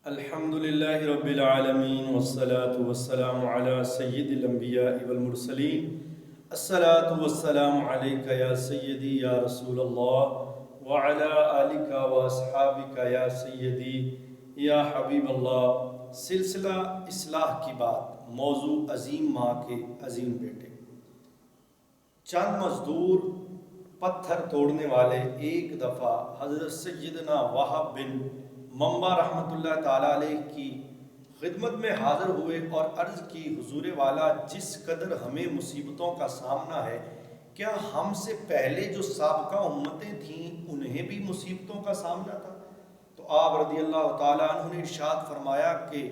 الحمد للہ رب العالمین والصلاة والسلام علی سید الانبیاء والمرسلین الصلاة والسلام علیک یا سیدی یا رسول اللہ وعلی آلک واصحابک یا سیدی یا حبیب اللہ۔ سلسلہ اصلاح کی بات، موضوع عظیم ماں کے عظیم بیٹے۔ چند مزدور پتھر توڑنے والے ایک دفعہ حضرت سیدنا وہب بن منبع رحمۃ اللہ تعالیٰ علیہ کی خدمت میں حاضر ہوئے اور عرض کی، حضور والا، جس قدر ہمیں مصیبتوں کا سامنا ہے، کیا ہم سے پہلے جو سابقہ امتیں تھیں انہیں بھی مصیبتوں کا سامنا تھا؟ تو آپ رضی اللہ تعالیٰ عنہ نے ارشاد فرمایا کہ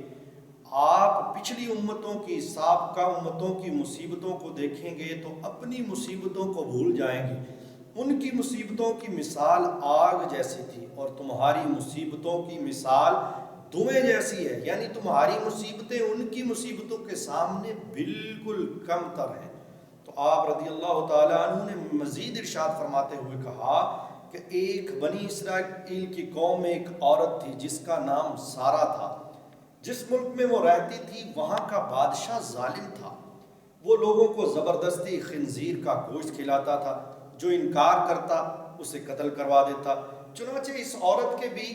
آپ پچھلی امتوں کی، سابقہ امتوں کی مصیبتوں کو دیکھیں گے تو اپنی مصیبتوں کو بھول جائیں گے۔ ان کی مصیبتوں کی مثال آگ جیسی تھی اور تمہاری مصیبتوں کی مثال دھوئیں جیسی ہے، یعنی تمہاری مصیبتیں ان کی مصیبتوں کے سامنے بالکل کم تر ہیں۔ تو آپ رضی اللہ تعالیٰ عنہ نے مزید ارشاد فرماتے ہوئے کہا کہ ایک بنی اسرائیل کی قوم میں ایک عورت تھی جس کا نام سارہ تھا۔ جس ملک میں وہ رہتی تھی وہاں کا بادشاہ ظالم تھا۔ وہ لوگوں کو زبردستی خنزیر کا گوشت کھلاتا تھا، جو انکار کرتا اسے قتل کروا دیتا۔ چنانچہ اس عورت کے بھی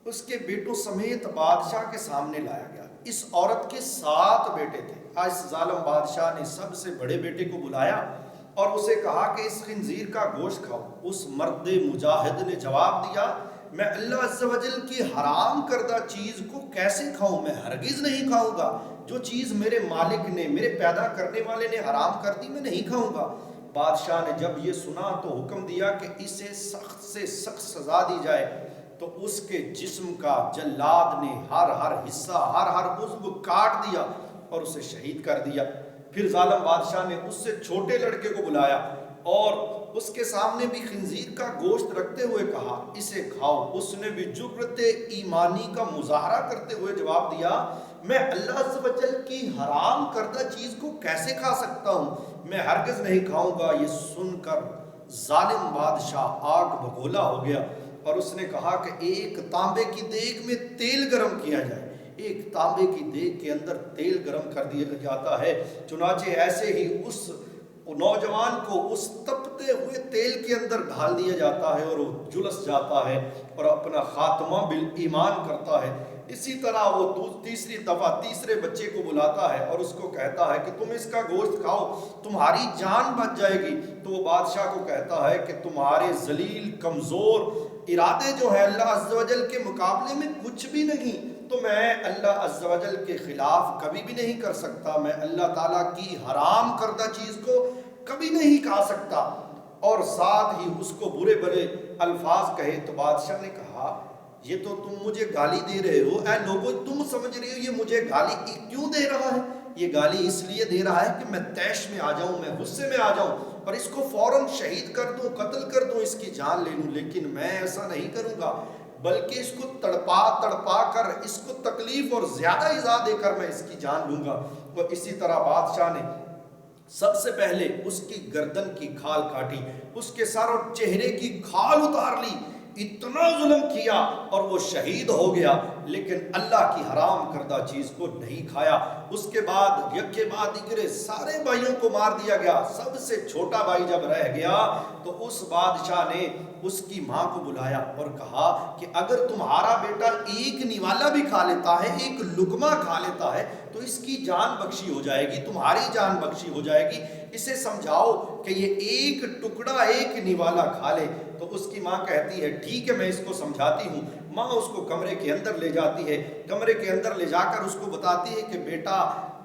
اس کے بیٹوں سمیت بادشاہ کے سامنے لایا گیا۔ اس عورت کے 7 بیٹے تھے۔ اس ظالم بادشاہ نے سب سے بڑے بیٹے کو بلایا اور اسے کہا کہ اس خنزیر کا گوشت کھاؤ۔ اس مرد مجاہد نے جواب دیا، میں اللہ عز و جل کی حرام کردہ چیز کو کیسے کھاؤں؟ میں ہرگز نہیں کھاؤں گا۔ جو چیز میرے مالک نے، میرے پیدا کرنے والے نے حرام کر دی، میں نہیں کھاؤں گا۔ بادشاہ نے جب یہ سنا تو حکم دیا کہ اسے سخت سے سخت سزا دی جائے۔ تو اس کے جسم کا جلاد نے ہر حصہ، ہر عضو کاٹ دیا اور اسے شہید کر دیا۔ پھر ظالم بادشاہ نے اس سے چھوٹے لڑکے کو بلایا اور اس کے سامنے بھی خنزیر کا گوشت رکھتے ہوئے کہا، اسے کھاؤ۔ اس نے بھی جرأت ایمانی کا مظاہرہ کرتے ہوئے جواب دیا، میں اللہ عز و جل کی حرام کردہ چیز کو کیسے کھا سکتا ہوں؟ میں ہرگز نہیں کھاؤں گا۔ یہ سن کر ظالم بادشاہ آگ بگولا ہو گیا اور اس نے کہا کہ ایک تانبے کی دیگ میں تیل گرم کیا جائے۔ ایک تانبے کی دیگ کے اندر تیل گرم کر دیا جاتا ہے۔ چنانچہ ایسے ہی اس نوجوان کو اس تپتے ہوئے تیل کے اندر ڈال دیا جاتا ہے اور وہ جلس جاتا ہے اور اپنا خاتمہ بالایمان کرتا ہے۔ اسی طرح وہ تیسری دفعہ تیسرے بچے کو بلاتا ہے اور اس کو کہتا ہے کہ تم اس کا گوشت کھاؤ، تمہاری جان بچ جائے گی۔ تو وہ بادشاہ کو کہتا ہے کہ تمہارے ذلیل کمزور ارادے جو ہیں اللہ عز و جل کے مقابلے میں کچھ بھی نہیں، تو میں اللہ عز و جل کے خلاف کبھی بھی نہیں کر سکتا۔ میں اللہ تعالیٰ کی حرام کردہ چیز کو کبھی نہیں کھا سکتا، اور ساتھ ہی اس کو برے برے الفاظ کہے۔ تو بادشاہ نے کہا، یہ تو تم مجھے گالی دے رہے ہو، اے لوگوں تم سمجھ رہے ہو یہ مجھے گالی کیوں دے رہا ہے؟ یہ گالی اس لیے دے رہا ہے کہ میں طیش میں آ جاؤں، میں غصے میں آ جاؤں اور اس کو فوراً شہید کر دوں، قتل کر دوں، اس کی جان لے لوں۔ لیکن میں ایسا نہیں کروں گا، بلکہ اس کو تڑپا تڑپا کر، اس کو تکلیف اور زیادہ ایذا دے کر میں اس کی جان لوں گا۔ اور اسی طرح بادشاہ نے سب سے پہلے اس کی گردن کی کھال کاٹی، اس کے سر اور چہرے کی کھال اتار لی۔ اتنا ظلم کیا اور وہ شہید ہو گیا، لیکن اللہ کی حرام کردہ چیز کو نہیں کھایا۔ اس کے بعد یکے بعد دیگرے سارے بھائیوں کو مار دیا گیا۔ سب سے چھوٹا بھائی جب رہ گیا تو اس بادشاہ نے اس کی ماں کو بلایا اور کہا کہ اگر تمہارا بیٹا ایک نوالا بھی کھا لیتا ہے، ایک لقمہ کھا لیتا ہے، تو اس کی جان بخشی ہو جائے گی، تمہاری جان بخشی ہو جائے گی۔ اسے سمجھاؤ کہ یہ ایک ٹکڑا، ایک نوالا کھا لے۔ تو اس کی ماں کہتی ہے، ٹھیک ہے میں اس کو سمجھاتی ہوں۔ ماں اس کو کمرے کے اندر لے جاتی ہے، کمرے کے اندر لے جا کر اس کو بتاتی ہے کہ بیٹا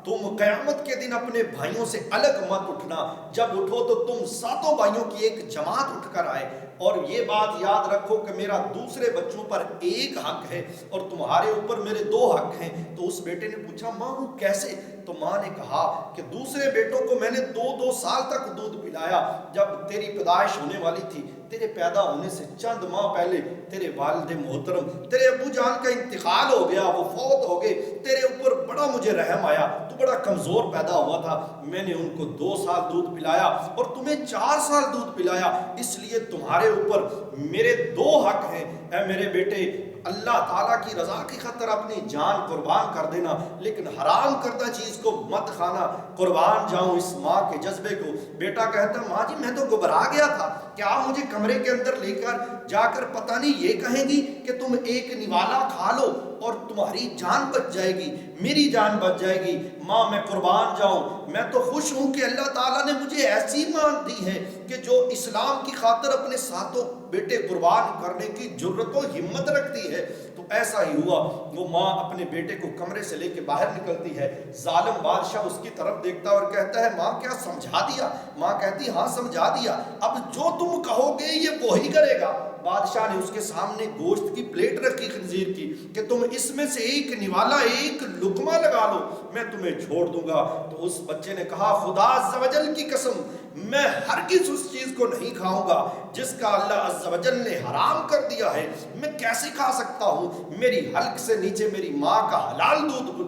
تم قیامت کے دن اپنے بھائیوں سے الگ مت اٹھنا، جب اٹھو تو تم 7 بھائیوں کی ایک جماعت اٹھ کر آئے، اور یہ بات یاد رکھو کہ میرا دوسرے بچوں پر 1 حق ہے اور تمہارے اوپر میرے 2 حق ہیں۔ تو اس بیٹے نے پوچھا، ماں وہ کیسے؟ تو ماں نے کہا کہ دوسرے بیٹوں کو میں نے 2 سال تک دودھ پلایا۔ جب تیری پیدائش ہونے والی تھی، تیرے پیدا ہونے سے چند ماہ پہلے تیرے والد محترم، تیرے ابو جان کا انتقال ہو گیا، وہ فوت ہو گئے۔ تیرے اوپر بڑا مجھے رحم آیا، تو بڑا کمزور پیدا ہوا تھا، میں نے ان کو 2 سال دودھ پلایا اور تمہیں 4 سال دودھ پلایا، اس لیے تمہارے اوپر میرے 2 حق ہیں۔ اے میرے بیٹے، اللہ تعالیٰ کی رضا کی خاطر اپنی جان قربان کر دینا، لیکن حرام کردہ چیز کو مت کھانا۔ قربان جاؤں اس ماں کے جذبے کو۔ بیٹا کہتا ماں جی میں تو گھبرا گیا تھا کہ آپ مجھے کمرے کے اندر لے کر جا کر پتہ نہیں یہ کہیں گی کہ تم ایک نوالا کھا لو اور تمہاری جان بچ جائے گی، میری جان بچ جائے گی۔ ماں میں قربان جاؤں، میں تو خوش ہوں کہ اللہ تعالیٰ نے مجھے ایسی ماں دی ہے کہ جو اسلام کی خاطر اپنے ساتوں بیٹے قربان کرنے کی جرت و ہمت رکھتی ہے۔ تو ایسا ہی ہوا، وہ ماں اپنے بیٹے کو کمرے سے لے کے باہر نکلتی ہے، ظالم بادشاہ اس کی طرف دیکھتا اور کہتا ہے ماں کیا سمجھا دیا؟ ماں کہتی ہاں سمجھا دیا، اب جو تم کہو گے یہ وہی کرے گا۔ بادشاہ نے اس کے سامنے گوشت کی پلیٹ رکھی خنزیر کی کہ تم اس میں سے ایک نوالا، ایک لقمہ لگا لو، میں تمہیں چھوڑ دوں گا۔ تو اس بچے نے کہا خدا عز و جل کی قسم میں ہرگز اس چیز کو نہیں کھاؤں گا جس کا اللہ عز و جل نے حرام کر دیا ہے، میں کیسے کھا سکتا ہوں؟ میری حلق سے نیچے میری ماں کا حلال دودھ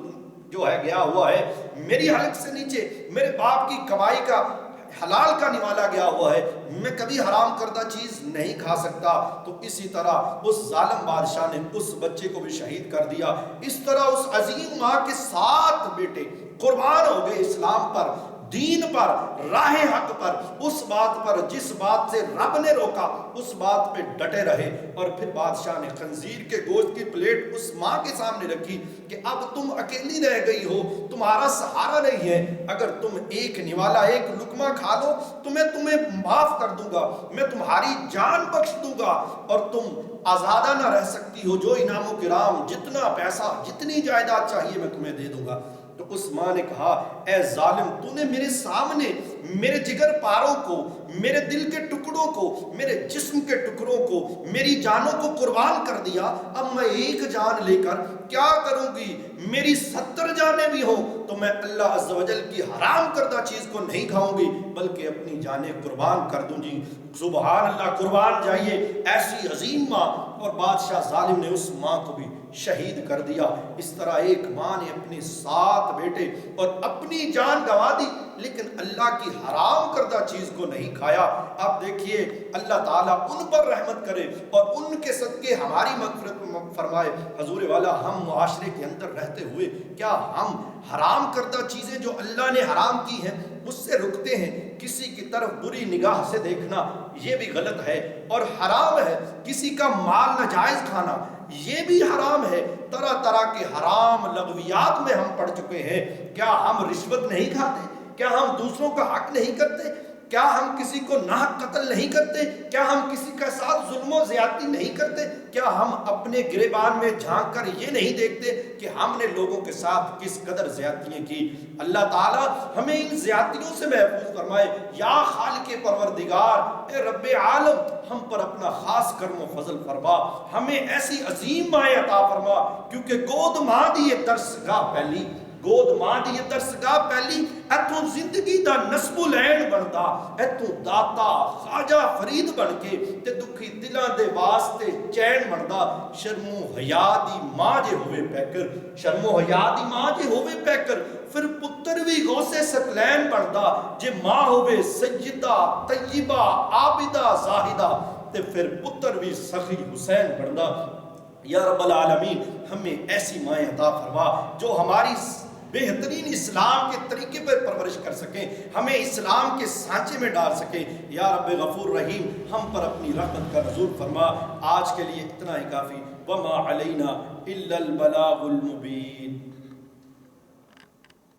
جو ہے گیا ہوا ہے، میری حلق سے نیچے میرے باپ کی کمائی کا حلال کا نوالا گیا ہوا ہے، میں کبھی حرام کردہ چیز نہیں کھا سکتا۔ تو اسی طرح اس ظالم بادشاہ نے اس بچے کو بھی شہید کر دیا۔ اس طرح اس عظیم ماں کے 7 بیٹے قربان ہو گئے اسلام پر، دین پر، راہ حق پر، اس بات پر جس بات سے رب نے روکا اس بات پہ ڈٹے رہے۔ اور پھر بادشاہ نے خنزیر کے گوشت کی پلیٹ اس ماں کے سامنے رکھی کہ اب تم اکیلی رہ گئی ہو، تمہارا سہارا نہیں ہے، اگر تم ایک نوالا، ایک لقمہ کھا لو تو میں تمہیں معاف کر دوں گا، میں تمہاری جان بخش دوں گا اور تم آزادہ نہ رہ سکتی ہو، جو انعام و کرام، جتنا پیسہ، جتنی جائیداد چاہیے میں تمہیں دے دوں گا۔ تو اس ماں نے کہا اے ظالم، تو نے میرے سامنے میرے جگر پاروں کو، میرے دل کے ٹکڑوں کو، میرے جسم کے ٹکڑوں کو، میری جانوں کو قربان کر دیا، اب میں ایک جان لے کر کیا کروں گی؟ میری 70 جانیں بھی ہوں تو میں اللہ عز و جل کی حرام کردہ چیز کو نہیں کھاؤں گی بلکہ اپنی جانیں قربان کر دوں گی۔ سبحان اللہ، قربان جائیے، ایسی عظیم ماں، اور بادشاہ ظالم نے اس ماں کو بھی شہید کر دیا۔ اس طرح ایک ماں نے اپنے 7 بیٹے اور اپنی جان گنوا دی لیکن اللہ کی حرام کردہ چیز کو نہیں کھایا۔ اب دیکھیے اللہ تعالیٰ ان پر رحمت کرے اور ان کے صدقے ہماری مغفرت فرمائے۔ حضور والا، ہم معاشرے کے اندر رہتے ہوئے کیا ہم حرام کردہ چیزیں جو اللہ نے حرام کی ہیں اس سے رکتے ہیں؟ کسی کی طرف بری نگاہ سے دیکھنا یہ بھی غلط ہے اور حرام ہے۔ کسی کا مال ناجائز کھانا یہ بھی حرام ہے۔ طرح طرح کے حرام لغویات میں ہم پڑ چکے ہیں۔ کیا ہم رشوت نہیں کھاتے؟ کیا ہم دوسروں کا حق نہیں کرتے؟ کیا ہم کسی کو ناحق قتل نہیں کرتے؟ کیا ہم کسی کے ساتھ ظلم و زیادتی نہیں کرتے؟ کیا ہم اپنے گریبان میں جھانک کر یہ نہیں دیکھتے کہ ہم نے لوگوں کے ساتھ کس قدر زیادتیاں کی؟ اللہ تعالیٰ ہمیں ان زیادتیوں سے محفوظ فرمائے۔ یا خالق پروردگار، اے رب عالم، ہم پر اپنا خاص کرم و فضل فرما، ہمیں ایسی عظیم مائیں عطا فرما، کیونکہ گود ماں دی یہ درسگاہ پہلی، گود ماں دی یہ درسگاہ پہلی، ایتھوں زندگی دا نصب العین بندا، ایتھوں داتا خواجہ فرید بن کے تے دکھی دلاں دے واسطے چین بندا۔ شرم و حیا دی ماں جے ہوئے پیکر، شرم و حیا دی ماں جے ہوئے پیکر، پھر پتر بھی غوث ثقلین بندا جے ماں ہوئے سیدہ طیبہ عابدہ زاہدہ، تے پھر پتر بھی سخی حسین بندا۔ یا رب العالمین ہمیں ایسی مائیں عطا فرما جو ہماری بہترین اسلام کے طریقے پر پرورش کر سکیں، ہمیں اسلام کے سانچے میں ڈال سکیں۔ یا رب غفور رحیم ہم پر اپنی رحمت کا نزول فرما۔ آج کے لیے اتنا ہی کافی۔ وما علینا الا البلاغ المبین۔